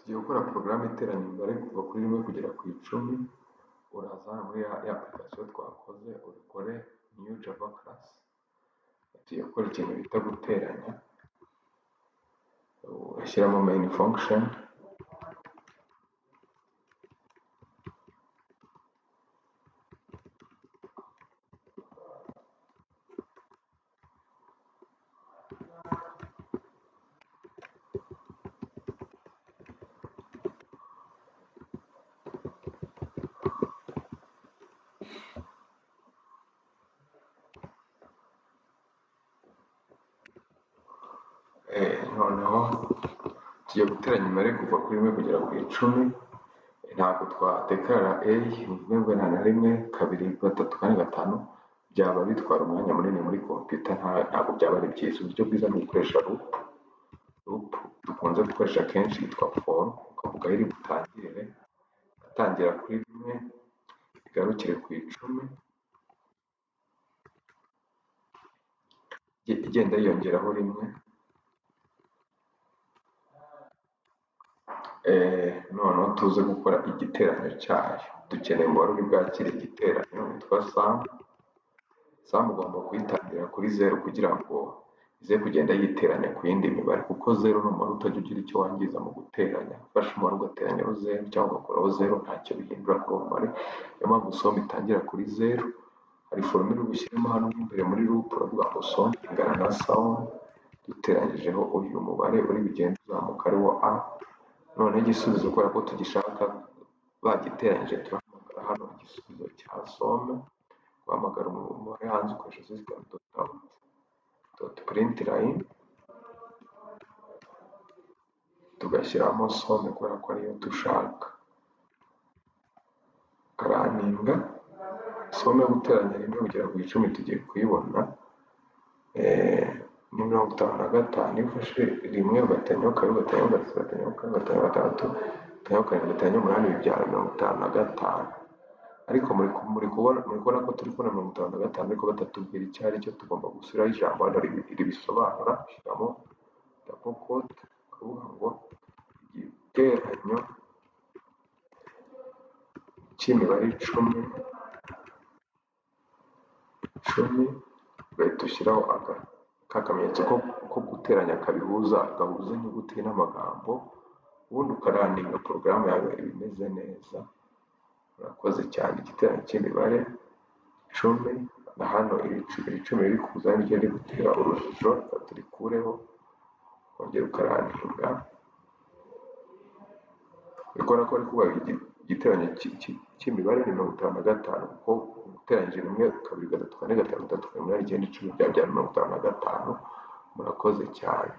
Tugiye gukora porogaramu iteranya imibare kuva kuri rimwe kugera ku icumi, uraza hano muri ya application twakoze ubikore new java class. Tugiye gukora ikintu bita guteranya, urashyiramo main function, noneho tugiye guteranya imibare kuva kuri rimwe kugera ku icumi. Ntabwo twadekarara a bivuga nta na rimwe, kabiri, gatatu, kane, gatanu, byaba bitwara umwanya munini muri computer, ntabwo byaba ari byiza. Uburyo bwiza ni ugukoresha loop dukunze gukoresha kenshi yitwa for, ukavuga iri butangirire, atangira kuri rimwe igarukire ku icumi, igenda yiyongeraho rimwe. Noneho tuze gukora igiteranyo cyayo. Dukeneye umubare uri bwakire igiteranyo witwa sum ugomba kuyitangira kuri 0 kugira ngo ize kugenda yiteranya ku yindi mibare, kuko 0 ni umubare utajya ugira icyo wangiza mu guteranya. Ufashe umubare ugateranyaho 0 cyangwa ugakuraho 0 ntacyo bihindura kuri uwo mubare. Niyo mpamvu sum itangira kuri 0. Hari formule ubushyiremo hano imbere muri loop, uravuga ngo sum ingana na sum duteranyijeho uyu mubare uri bugende uzamuka ariwo a. None igisubizo kubera ko tugishaka bagiteranyije, turahamagara hano igisubizo cya some. Guhamagara umubare hanze ukoresha system.out.println, tugashyiramo some kubera ko ariyo dushaka. Karaninga some yo guteranya rimwe kugera ku icumi tugiye kuyibona ni 55. Iyo ufashe rimwe ugateranyaho kabiri, ugateranyaho gatatu, ugateranyaho kane, ugateranyaho gatandatu, ugateranyaho karindwi, ugateranyaho umunani, bibyara 55. Ariko muri kubona ko turi kubona 55, ariko batatubwira icyo ari cyo. Tugomba gushyiraho ijambo hano ribisobanura. Ushyiramo double quote ukavuga ngo igiteranyo cy'imibare 10, ugahita ushyiraho akamenyetso ko guteranya gahuza inyuguti n'amagambo, ubundi ukaraninga porogaramu yawe ibimeze neza. Urakoze cyane. Igiteranyo cy'imibare 10, na hano iri 10 riri kuza niryo riri gutera urujijo, turikureho, wongera ukaraninga. Urabona ko ari kuba igiteranyo cy'imibare ni 55, kuko uteranyije rimwe, kabiri, gatatu, kane, gatanu, gatandatu, 8, 9, 10 byabyara 55. Murakoze cyane.